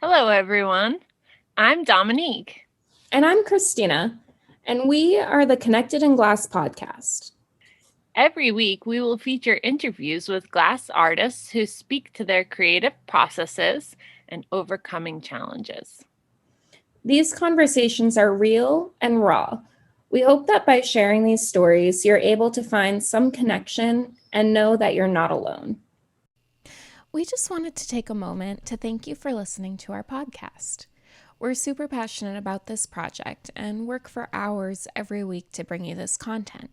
Hello, everyone. I'm Dominique. And I'm Christina, and we are the Connected in Glass podcast. Every week, we will feature interviews with glass artists who speak to their creative processes and overcoming challenges. These conversations are real and raw. We hope that by sharing these stories, you're able to find some connection and know that you're not alone. We just wanted to take a moment to thank you for listening to our podcast. We're super passionate about this project and work for hours every week to bring you this content.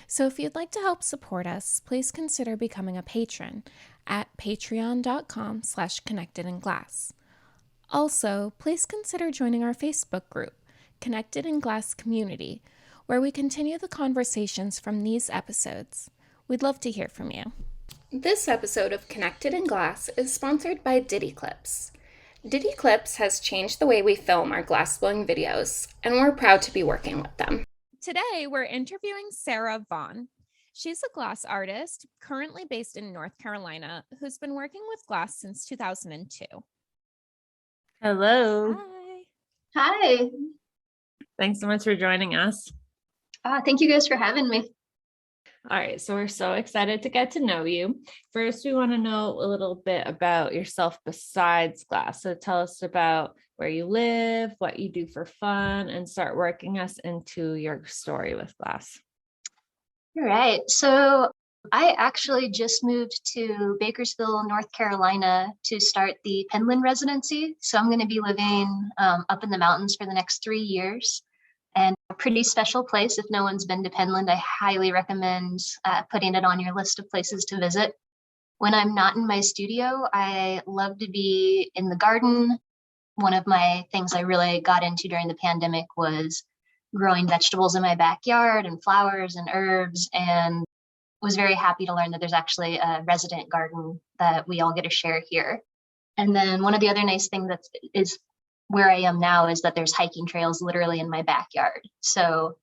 So if you'd like to help support us, please consider becoming a patron at patreon.com/connectedinglass. Also, please consider joining our Facebook group, Connected in Glass Community, where we continue the conversations from these episodes. We'd love to hear from you. This episode of Connected in Glass is sponsored by Diddy Clips. Diddy Clips has changed the way we film our glassblowing videos, and we're proud to be working with them. Today, we're interviewing Sarah Vaughn. She's a glass artist currently based in North Carolina who's been working with glass since 2002. Hello. Hi. Hi. Thanks so much for joining us. Thank you guys for having me. All right, so we're so excited to get to know you. First, we want to know a little bit about yourself besides glass. So tell us about where you live, what you do for fun, and start working us into your story with glass. All right. So I actually just moved to Bakersville, North Carolina to start the Penland residency. So I'm going to be living up in the mountains for the next 3 years. And a pretty special place. If no one's been to Penland, I highly recommend putting it on your list of places to visit. When I'm not in my studio, I love to be in the garden. One of my things I really got into during the pandemic was growing vegetables in my backyard and flowers and herbs, and was very happy to learn that there's actually a resident garden that we all get to share here. And then one of the other nice things that is where I am now is that there's hiking trails literally in my backyard. So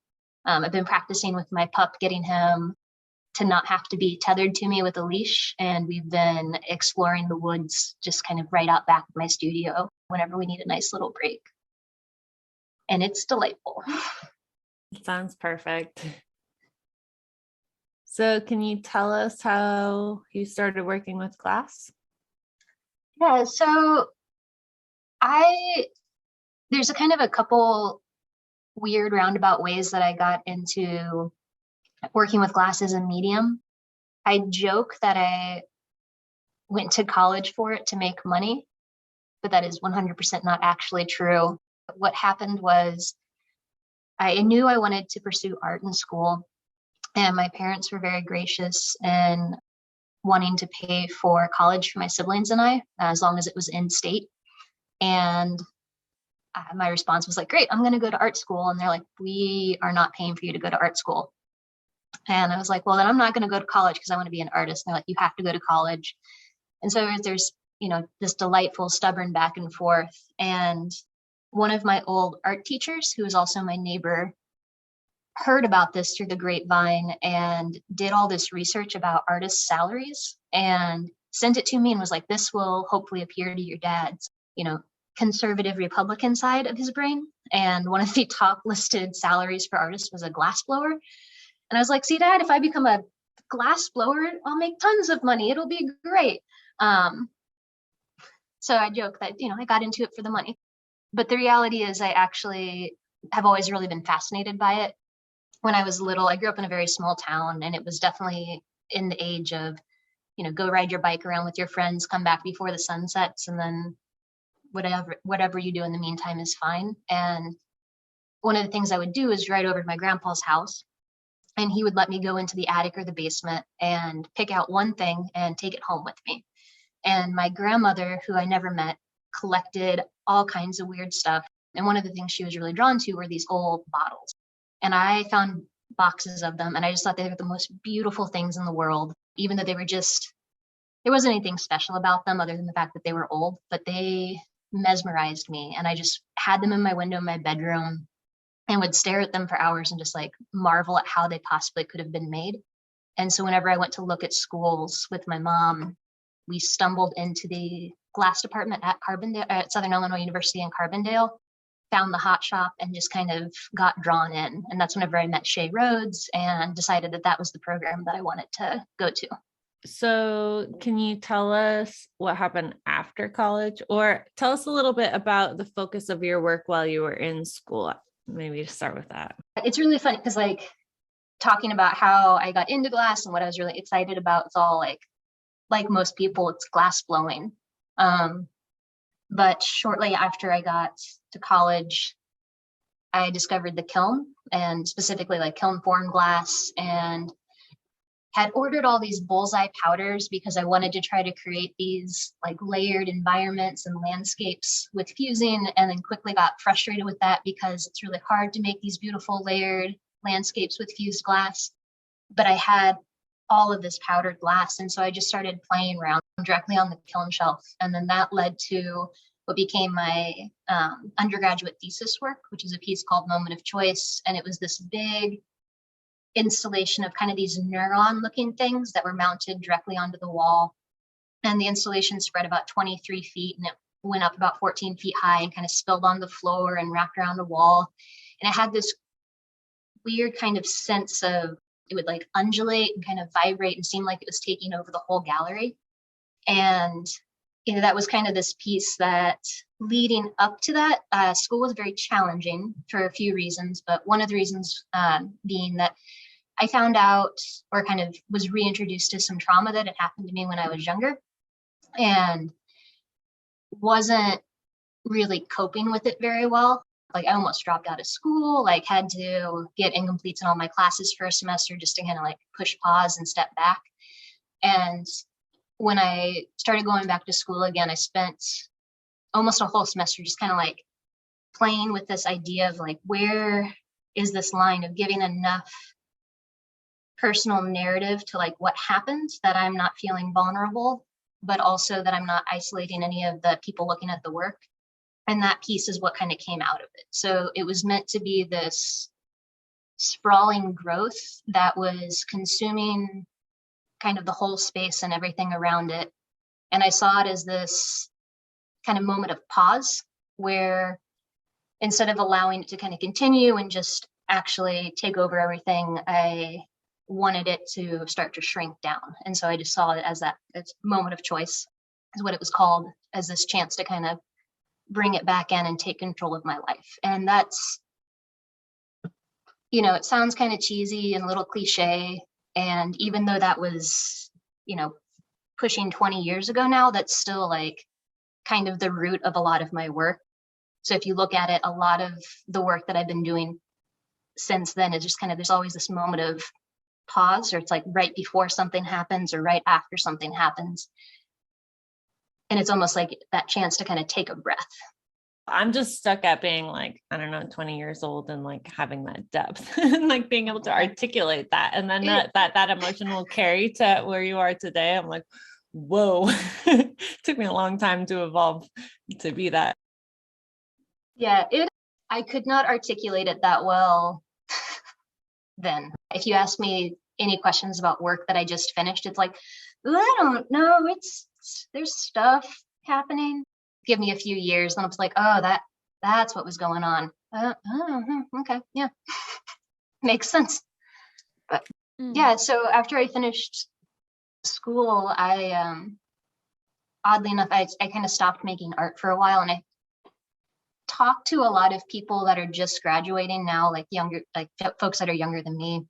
I've been practicing with my pup, getting him to not have to be tethered to me with a leash. And we've been exploring the woods just kind of right out back of my studio whenever we need a nice little break. And it's delightful. Sounds perfect. So can you tell us how you started working with glass? Yeah, so there's a kind of a couple weird roundabout ways that I got into working with glass as a medium. I joke that I went to college for it to make money, but that is 100% not actually true. What happened was I knew I wanted to pursue art in school, and my parents were very gracious in wanting to pay for college for my siblings and I, as long as it was in state. And my response was like, great, I'm going to go to art school. And they're like, we are not paying for you to go to art school. And I was like, well, then I'm not going to go to college because I want to be an artist. And they're like, you have to go to college. And so there's, this delightful, stubborn back and forth. And one of my old art teachers, who is also my neighbor, heard about this through the grapevine and did all this research about artists' salaries and sent it to me and was like, this will hopefully appeal to your dad's, conservative Republican side of his brain. And one of the top listed salaries for artists was a glass blower. And I was like, see, Dad, if I become a glass blower, I'll make tons of money. It'll be great. So I joke that, I got into it for the money. But the reality is I actually have always really been fascinated by it. When I was little, I grew up in a very small town, and it was definitely in the age of, go ride your bike around with your friends, come back before the sun sets, and then whatever you do in the meantime is fine. And one of the things I would do is ride over to my grandpa's house, and he would let me go into the attic or the basement and pick out one thing and take it home with me. And my grandmother, who I never met, collected all kinds of weird stuff. And one of the things she was really drawn to were these old bottles. And I found boxes of them, and I just thought they were the most beautiful things in the world, even though there wasn't anything special about them other than the fact that they were old, but they mesmerized me. And I just had them in my window in my bedroom and would stare at them for hours and just like marvel at how they possibly could have been made. And so whenever I went to look at schools with my mom, we stumbled into the glass department at Southern Illinois University in Carbondale, found the hot shop and just kind of got drawn in. And that's whenever I met Shay Rhodes and decided that that was the program that I wanted to go to. So can you tell us what happened after college, or tell us a little bit about the focus of your work while you were in school? Maybe to start with that. It's really funny because like talking about how I got into glass and what I was really excited about, it's all like most people, it's glass blowing. But shortly after I got to college, I discovered the kiln, and specifically like kiln formed glass, and had ordered all these bullseye powders because I wanted to try to create these like layered environments and landscapes with fusing, and then quickly got frustrated with that because it's really hard to make these beautiful layered landscapes with fused glass. But I had all of this powdered glass, and so I just started playing around directly on the kiln shelf, and then that led to what became my undergraduate thesis work, which is a piece called Moment of Choice. And it was this big installation of kind of these neuron looking things that were mounted directly onto the wall. And the installation spread about 23 feet, and it went up about 14 feet high and kind of spilled on the floor and wrapped around the wall. And it had this weird kind of sense of, it would like undulate and kind of vibrate and seem like it was taking over the whole gallery. And that was kind of this piece that leading up to that, school was very challenging for a few reasons, but one of the reasons being that I found out, or kind of was reintroduced to some trauma that had happened to me when I was younger, and wasn't really coping with it very well. Like I almost dropped out of school, like had to get incompletes in all my classes for a semester just to kind of like push pause and step back. And when I started going back to school again, I spent almost a whole semester just kind of like playing with this idea of like, where is this line of giving enough personal narrative to like what happened, that I'm not feeling vulnerable, but also that I'm not isolating any of the people looking at the work. And that piece is what kind of came out of it. So it was meant to be this sprawling growth that was consuming kind of the whole space and everything around it. And I saw it as this kind of moment of pause, where instead of allowing it to kind of continue and just actually take over everything, I wanted it to start to shrink down. And so I just saw it as that moment of choice, is what it was called, as this chance to kind of bring it back in and take control of my life. And that's, it sounds kind of cheesy and a little cliche. And even though that was, pushing 20 years ago now, that's still like kind of the root of a lot of my work. So if you look at it, a lot of the work that I've been doing since then is just kind of, there's always this moment of pause, or it's like right before something happens or right after something happens. And it's almost like that chance to kind of take a breath. I'm just stuck at being like, I don't know, 20 years old and like having that depth and like being able to articulate that. And then that emotion will carry to where you are today. I'm like, whoa, it took me a long time to evolve to be that. Yeah, I could not articulate it that well then. If you ask me any questions about work that I just finished, it's like, I don't know, there's stuff happening. Give me a few years and it's like, oh, that's what was going on. Okay, yeah. Makes sense. But yeah, so after I finished school, I oddly enough, I kind of stopped making art for a while, and I talked to a lot of people that are just graduating now, like younger, like folks that are younger than me.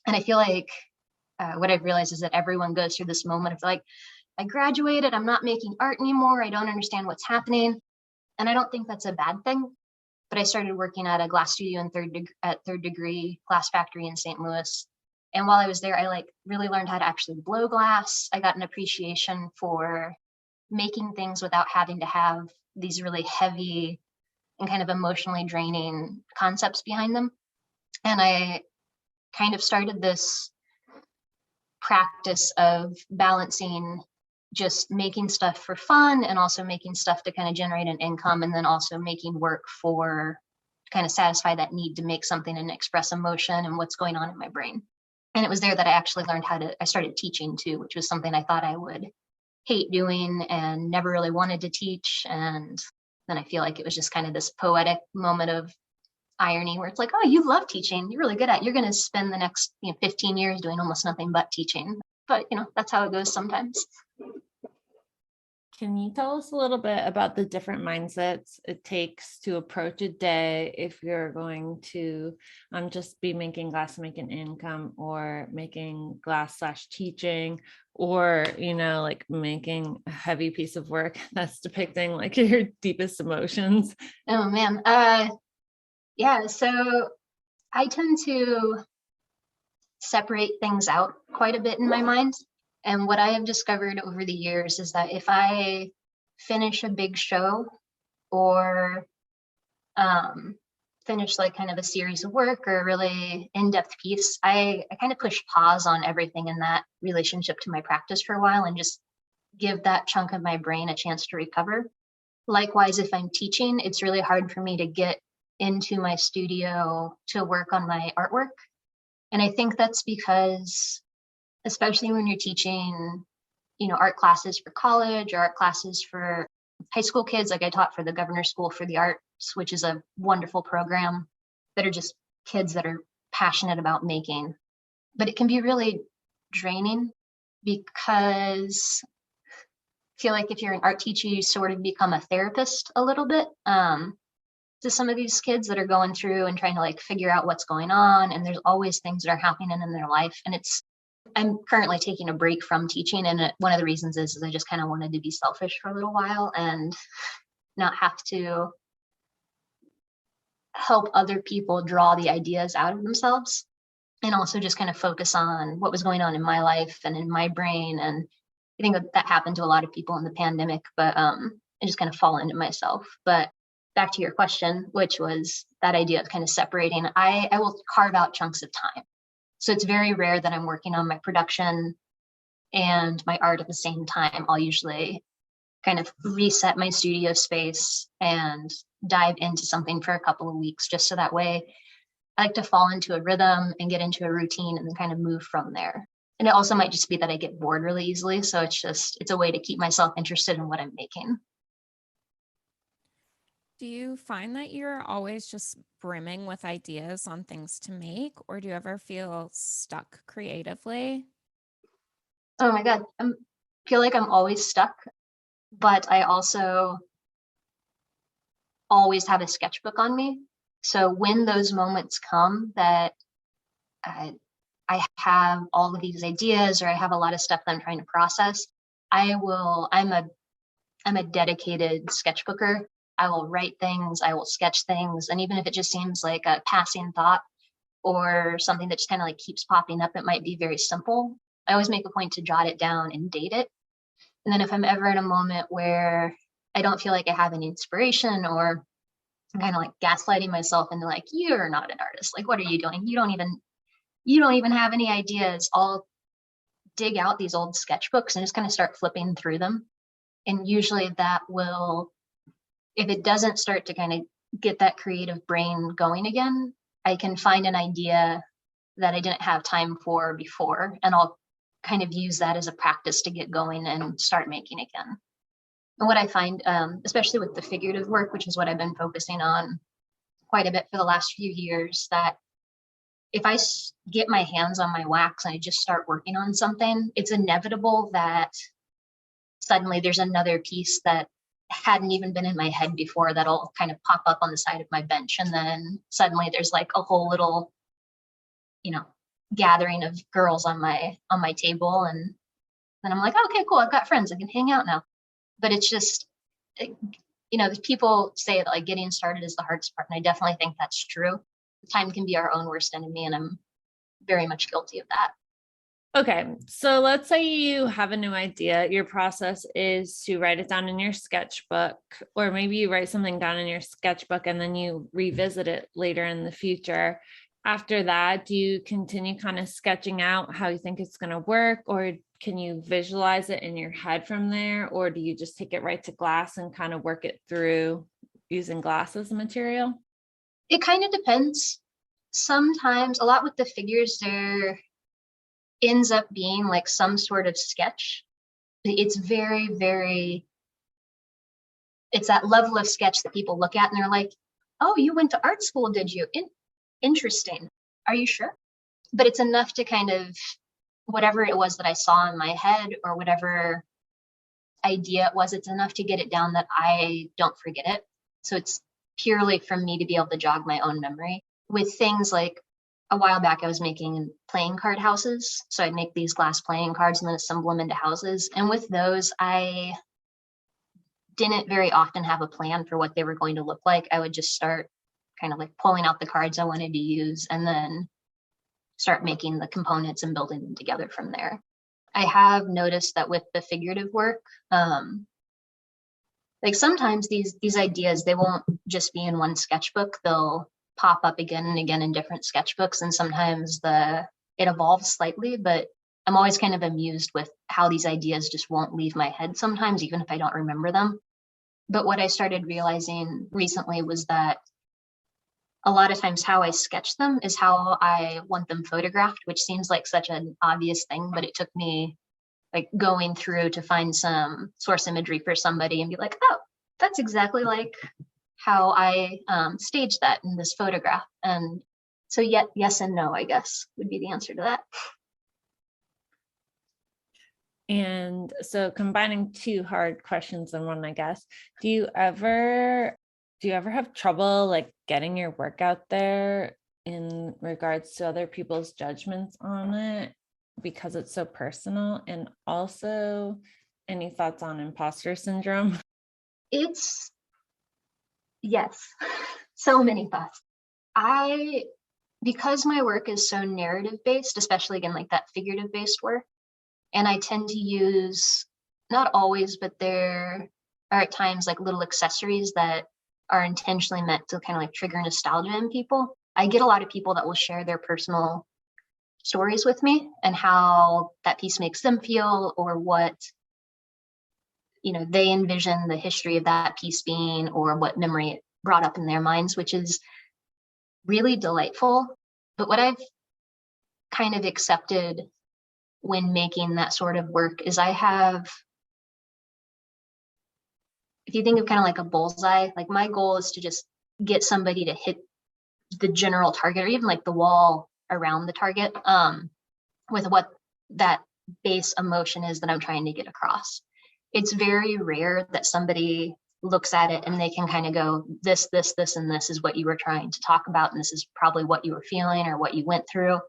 And I feel like what I've realized is that everyone goes through this moment of like, I graduated, I'm not making art anymore, I don't understand what's happening. And I don't think that's a bad thing. But I started working at a glass studio at Third Degree Glass Factory in St. Louis. And while I was there, I like really learned how to actually blow glass. I got an appreciation for making things without having to have these really heavy and kind of emotionally draining concepts behind them. And I kind of started this practice of balancing just making stuff for fun and also making stuff to kind of generate an income, and then also making work for kind of satisfy that need to make something and express emotion and what's going on in my brain. And it was there that I actually learned I started teaching too, which was something I thought I would hate doing and never really wanted to teach. And then I feel like it was just kind of this poetic moment of irony where it's like, oh, you love teaching. You're really good at it. You're going to spend the next 15 years doing almost nothing but teaching. But, that's how it goes sometimes. Can you tell us a little bit about the different mindsets it takes to approach a day if you're going to just be making glass to make an income, or making glass / teaching, or, like making a heavy piece of work that's depicting like your deepest emotions? Oh, man. Yeah. So I tend to separate things out quite a bit in my mind. And what I have discovered over the years is that if I finish a big show or finish like kind of a series of work or a really in-depth piece, I kind of push pause on everything in that relationship to my practice for a while and just give that chunk of my brain a chance to recover. Likewise, if I'm teaching, it's really hard for me to get into my studio to work on my artwork. And I think that's because, especially when you're teaching, art classes for college or art classes for high school kids, like I taught for the Governor's School for the Arts, which is a wonderful program that are just kids that are passionate about making. But it can be really draining because I feel like if you're an art teacher, you sort of become a therapist a little bit to some of these kids that are going through and trying to like figure out what's going on. And there's always things that are happening in their life. And I'm currently taking a break from teaching. And one of the reasons is I just kind of wanted to be selfish for a little while and not have to help other people draw the ideas out of themselves, and also just kind of focus on what was going on in my life and in my brain. And I think that happened to a lot of people in the pandemic, but I just kind of fall into myself. But back to your question, which was that idea of kind of separating, I will carve out chunks of time. So it's very rare that I'm working on my production and my art at the same time. I'll usually kind of reset my studio space and dive into something for a couple of weeks, just so that way I like to fall into a rhythm and get into a routine and then kind of move from there. And it also might just be that I get bored really easily. So it's a way to keep myself interested in what I'm making. Do you find that you're always just brimming with ideas on things to make, or do you ever feel stuck creatively? Oh my God. I feel like I'm always stuck, but I also always have a sketchbook on me. So when those moments come that I have all of these ideas or I have a lot of stuff that I'm trying to process, I'm a dedicated sketchbooker. I will write things, I will sketch things. And even if it just seems like a passing thought or something that just kind of like keeps popping up, it might be very simple. I always make a point to jot it down and date it. And then if I'm ever in a moment where I don't feel like I have any inspiration, or I'm kind of like gaslighting myself into like, you're not an artist. Like, what are you doing? You don't even have any ideas. I'll dig out these old sketchbooks and just kind of start flipping through them. And usually that will, if it doesn't start to kind of get that creative brain going again, I can find an idea that I didn't have time for before, and I'll kind of use that as a practice to get going and start making again. And what I find, especially with the figurative work, which is what I've been focusing on quite a bit for the last few years, that if I get my hands on my wax and I just start working on something, it's inevitable that suddenly there's another piece that hadn't even been in my head before that'll kind of pop up on the side of my bench. And then suddenly there's like a whole little, gathering of girls on my table. And then I'm like, okay, cool. I've got friends. I can hang out now. But it's just, people say that like getting started is the hardest part. And I definitely think that's true. Time can be our own worst enemy. And I'm very much guilty of that. Okay, so let's say you have a new idea. Your process is to write it down in your sketchbook, or maybe you write something down in your sketchbook and then you revisit it later in the future. After that, do you continue kind of sketching out how you think it's going to work, or can you visualize it in your head from there, or do you just take it right to glass and kind of work it through using glass as a material? It kind of depends. Sometimes, a lot with the figures, there ends up being like some sort of sketch. it's very, very, it's that level of sketch that people look at and they're like, oh, you went to art school, did you? Interesting. Are you sure? But it's enough to kind of, whatever it was that I saw in my head or whatever idea it was, it's enough to get it down that I don't forget it. So it's purely for me to be able to jog my own memory. With things like, a while back, I was making playing card houses. So I'd make these glass playing cards and then assemble them into houses. And with those, I didn't very often have a plan for what they were going to look like. I would just start kind of like pulling out the cards I wanted to use and then start making the components and building them together from there. I have noticed that with the figurative work, like sometimes these ideas, they won't just be in one sketchbook. They'll pop up again and again in different sketchbooks, and sometimes it evolves slightly, but I'm always kind of amused with how these ideas just won't leave my head sometimes, even if I don't remember them. But what I started realizing recently was that a lot of times how I sketch them is how I want them photographed, which seems like such an obvious thing, but it took me like going through to find some source imagery for somebody and be like, oh, that's exactly like how I staged that in this photograph. And so yes and no, I guess, would be the answer to that. And so combining two hard questions in one, I guess, do you ever have trouble like getting your work out there in regards to other people's judgments on it because it's so personal? And also, any thoughts on imposter syndrome? Yes, so many thoughts. Because my work is so narrative based, especially again, like that figurative based work, and I tend to use, not always, but there are at times like little accessories that are intentionally meant to kind of like trigger nostalgia in people. I get a lot of people that will share their personal stories with me and how that piece makes them feel, or what, they envision the history of that piece being, or what memory it brought up in their minds, which is really delightful. But what I've kind of accepted when making that sort of work is if you think of kind of like a bullseye, like my goal is to just get somebody to hit the general target, or even like the wall around the target, with what that base emotion is that I'm trying to get across. It's very rare that somebody looks at it and they can kind of go, this, and this is what you were trying to talk about, and this is probably what you were feeling or what you went through.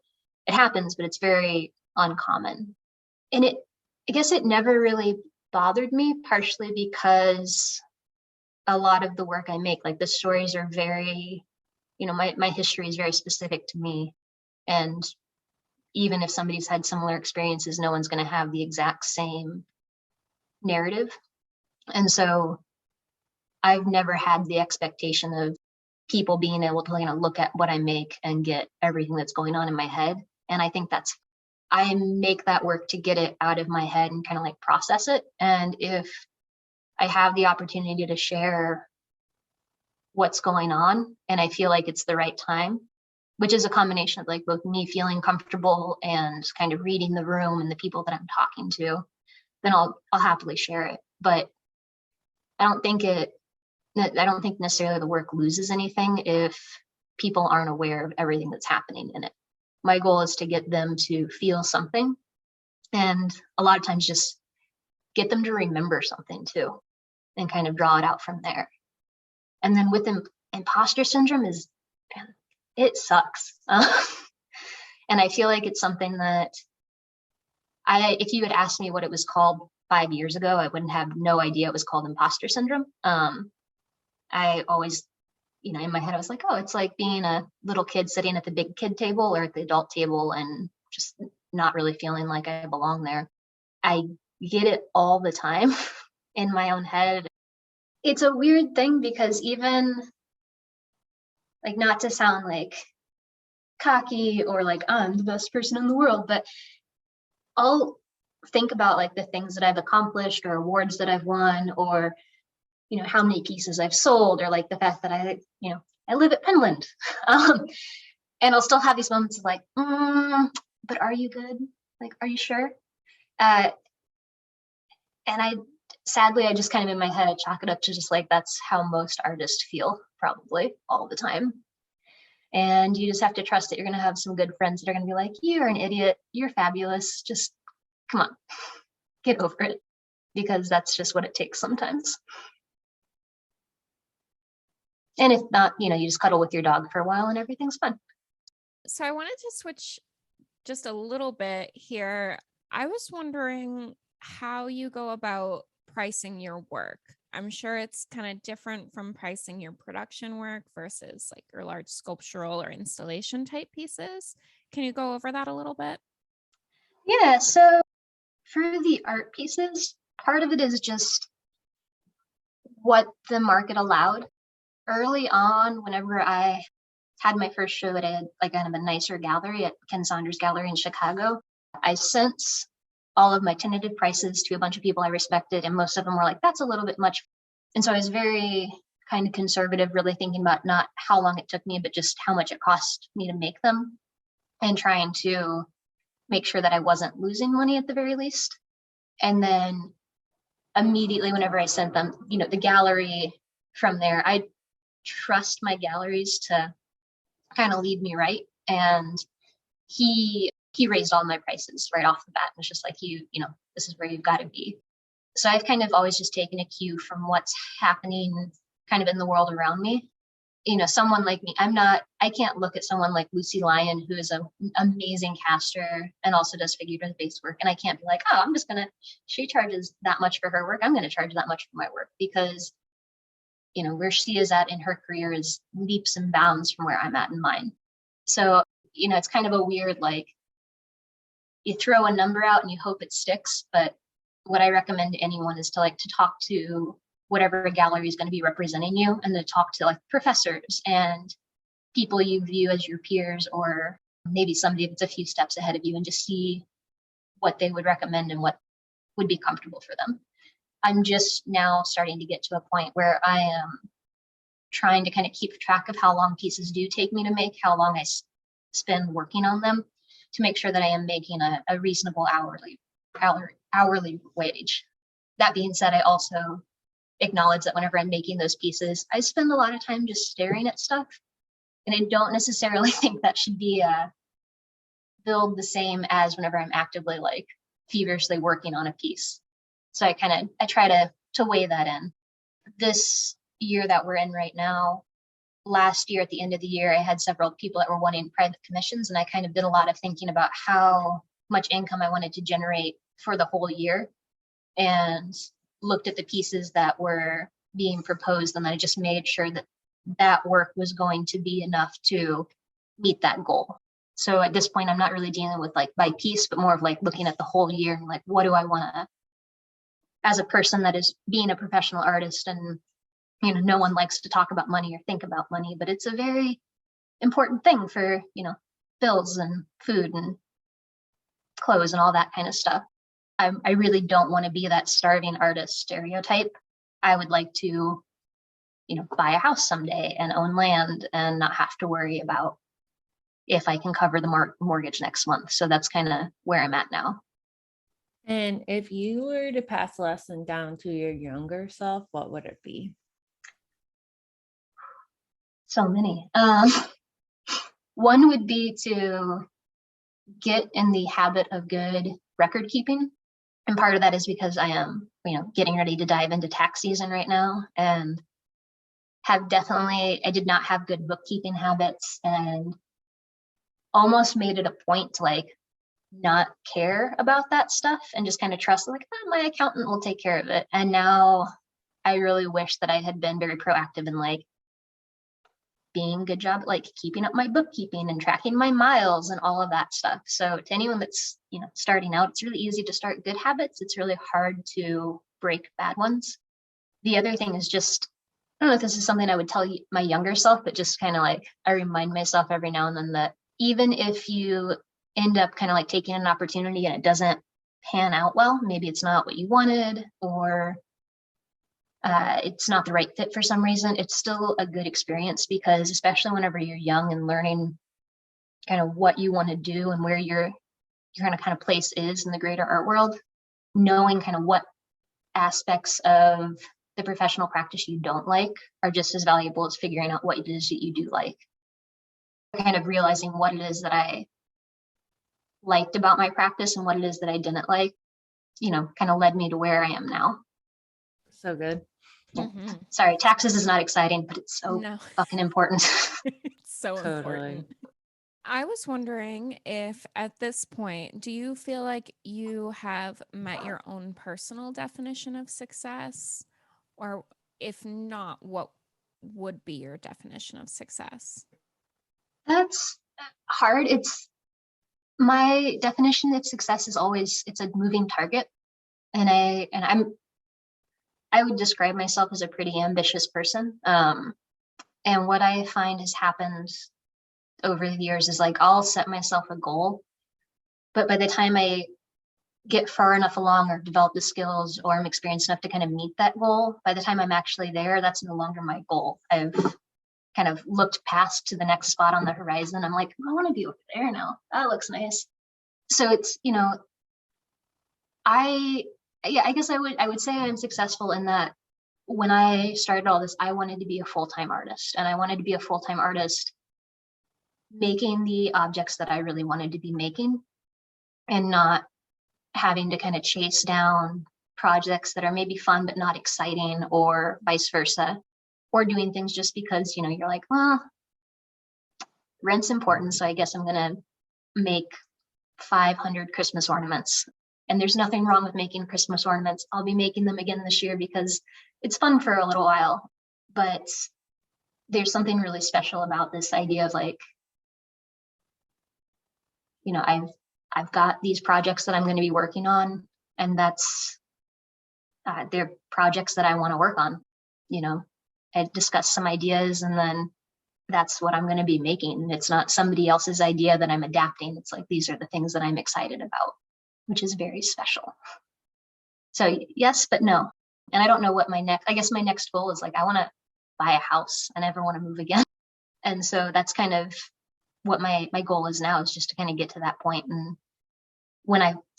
It happens, but it's very uncommon. And I guess it never really bothered me, partially because a lot of the work I make, like the stories are very, my history is very specific to me. And even if somebody's had similar experiences, no one's going to have the exact same narrative. And so I've never had the expectation of people being able to look at what I make and get everything that's going on in my head. And I think I make that work to get it out of my head and kind of like process it. And if I have the opportunity to share what's going on and I feel like it's the right time, which is a combination of like both me feeling comfortable and kind of reading the room and the people that I'm talking to, then I'll happily share it. But I don't think necessarily the work loses anything if people aren't aware of everything that's happening in it. My goal is to get them to feel something, and a lot of times just get them to remember something too, and kind of draw it out from there. And then with imposter syndrome it sucks. And I feel like it's something that if you had asked me what it was called 5 years ago, I wouldn't have no idea it was called imposter syndrome. I always, in my head, I was like, oh, it's like being a little kid sitting at the big kid table or at the adult table and just not really feeling like I belong there. I get it all the time in my own head. It's a weird thing because even, like, not to sound like cocky or like I'm the best person in the world, but I'll think about like the things that I've accomplished or awards that I've won, or how many pieces I've sold, or like the fact that I live at Penland. And I'll still have these moments of like, but are you good? Like, are you sure? And sadly, I just kind of in my head, I chalk it up to just like, that's how most artists feel probably all the time. And you just have to trust that you're going to have some good friends that are going to be like, you're an idiot, you're fabulous, just come on, get over it, because that's just what it takes sometimes. And if not, you just cuddle with your dog for a while and everything's fun. So I wanted to switch just a little bit here. I was wondering how you go about pricing your work. I'm sure it's kind of different from pricing your production work versus like your large sculptural or installation type pieces. Can you go over that a little bit? Yeah, so for the art pieces, part of it is just what the market allowed. Early on, whenever I had my first show at kind of a nicer gallery at Ken Saunders Gallery in Chicago, I sent all of my tentative prices to a bunch of people I respected, and most of them were like, that's a little bit much. And so I was very kind of conservative, really thinking about not how long it took me, but just how much it cost me to make them, and trying to make sure that I wasn't losing money at the very least. And then immediately whenever I sent them, the gallery from there, I trust my galleries to kind of lead me right. And he raised all my prices right off the bat. It was just like, this is where you've got to be. So I've kind of always just taken a cue from what's happening kind of in the world around me. Someone like me, I can't look at someone like Lucy Lyon, who is an amazing caster and also does figurative-based work. And I can't be like, oh, she charges that much for her work, I'm going to charge that much for my work, because, where she is at in her career is leaps and bounds from where I'm at in mine. So, it's kind of a weird, like, you throw a number out and you hope it sticks. But what I recommend to anyone is to talk to whatever gallery is going to be representing you, and to talk to like professors and people you view as your peers, or maybe somebody that's a few steps ahead of you, and just see what they would recommend and what would be comfortable for them. I'm just now starting to get to a point where I am trying to kind of keep track of how long pieces do take me to make, how long I spend working on them, to make sure that I am making a reasonable hourly wage. That being said, I also acknowledge that whenever I'm making those pieces, I spend a lot of time just staring at stuff. And I don't necessarily think that should be billed the same as whenever I'm actively like feverishly working on a piece. So I try to weigh that in. This year that we're in right now, last year at the end of the year, I had several people that were wanting private commissions, and I kind of did a lot of thinking about how much income I wanted to generate for the whole year, and looked at the pieces that were being proposed, and I just made sure that work was going to be enough to meet that goal. So at this point, I'm not really dealing with like by piece, but more of like looking at the whole year and like, what do I want to, as a person that is being a professional artist, and no one likes to talk about money or think about money, but it's a very important thing for, bills and food and clothes and all that kind of stuff. I really don't want to be that starving artist stereotype. I would like to, buy a house someday and own land and not have to worry about if I can cover the mortgage next month. So that's kind of where I'm at now. And if you were to pass a lesson down to your younger self, what would it be? So many. One would be to get in the habit of good record keeping. And part of that is because I am, getting ready to dive into tax season right now, and I did not have good bookkeeping habits, and almost made it a point to like not care about that stuff and just kind of trust like, my accountant will take care of it. And now I really wish that I had been very proactive in like being a good job at like keeping up my bookkeeping and tracking my miles and all of that stuff. So to anyone that's, starting out, it's really easy to start good habits. It's really hard to break bad ones. The other thing is just, I don't know if this is something I would tell my younger self, but just kind of like, I remind myself every now and then that even if you end up kind of like taking an opportunity and it doesn't pan out well, maybe it's not what you wanted, or it's not the right fit for some reason, it's still a good experience, because especially whenever you're young and learning kind of what you want to do and where your kind of place is in the greater art world, knowing kind of what aspects of the professional practice you don't like are just as valuable as figuring out what it is that you do like. Kind of realizing what it is that I liked about my practice and what it is that I didn't like, kind of led me to where I am now. So good. Mm-hmm. Sorry, taxes is not exciting, but it's so fucking important. It's so important. I was wondering if at this point, do you feel like you have met your own personal definition of success? Or if not, what would be your definition of success? That's hard. My definition of success is always, it's a moving target. And I would describe myself as a pretty ambitious person. And what I find has happened over the years is like, I'll set myself a goal, but by the time I get far enough along or develop the skills or I'm experienced enough to kind of meet that goal, by the time I'm actually there, that's no longer my goal. I've kind of looked past to the next spot on the horizon. I'm like, I want to be over there now. That looks nice. So it's, I guess I would say I'm successful in that when I started all this, I wanted to be a full-time artist, and I wanted to be a full-time artist making the objects that I really wanted to be making and not having to kind of chase down projects that are maybe fun but not exciting, or vice versa, or doing things just because, you're like, well, rent's important, so I guess I'm going to make 500 Christmas ornaments. And there's nothing wrong with making Christmas ornaments. I'll be making them again this year because it's fun for a little while. But there's something really special about this idea of like, I've got these projects that I'm going to be working on, and that's they're projects that I want to work on. I discuss some ideas, and then that's what I'm going to be making. It's not somebody else's idea that I'm adapting. It's like, these are the things that I'm excited about, which is very special. So yes, but no. And I don't know what my next goal is. Like, I want to buy a house. I never want to move again. And so that's kind of what my goal is now, is just to kind of get to that point. And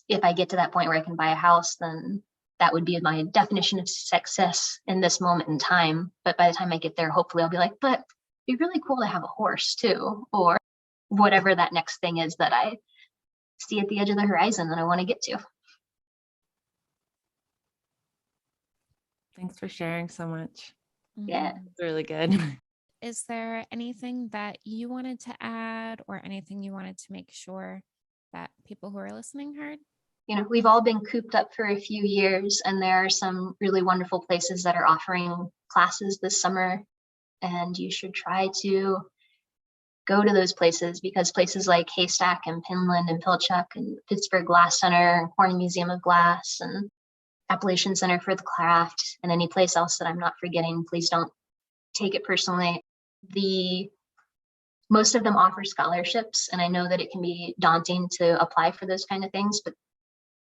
if I get to that point where I can buy a house, then that would be my definition of success in this moment in time. But by the time I get there, hopefully I'll be like, but it'd be really cool to have a horse too, or whatever that next thing is that I see at the edge of the horizon that I want to get to. Thanks for sharing so much. Yeah. It's really good. Is there anything that you wanted to add, or anything you wanted to make sure that people who are listening heard? We've all been cooped up for a few years, and there are some really wonderful places that are offering classes this summer, and you should try to go to those places, because places like Haystack and Pinland and Pilchuck and Pittsburgh Glass Center and Corning Museum of Glass and Appalachian Center for the Craft and any place else that I'm not forgetting, please don't take it personally. Most of them offer scholarships, and I know that it can be daunting to apply for those kind of things, but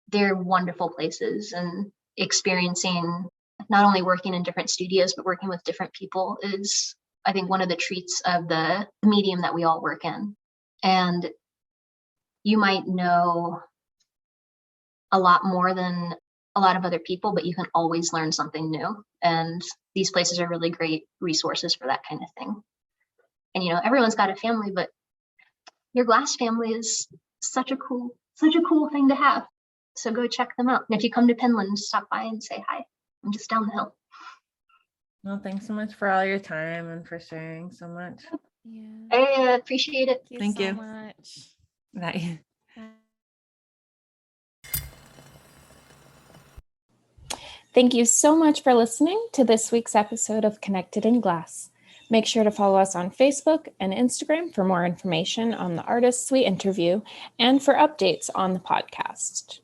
they're wonderful places, and experiencing not only working in different studios, but working with different people is, I think, one of the treats of the medium that we all work in. And you might know a lot more than a lot of other people, but you can always learn something new. And these places are really great resources for that kind of thing. And, everyone's got a family, but your glass family is such a cool thing to have. So go check them out. And if you come to Pinland, stop by and say hi. I'm just down the hill. Well, thanks so much for all your time and for sharing so much. Yeah. I appreciate it. Thank you so you. much. Bye. Thank you so much for listening to this week's episode of Connected in Glass. Make sure to follow us on Facebook and Instagram for more information on the artists we interview and for updates on the podcast.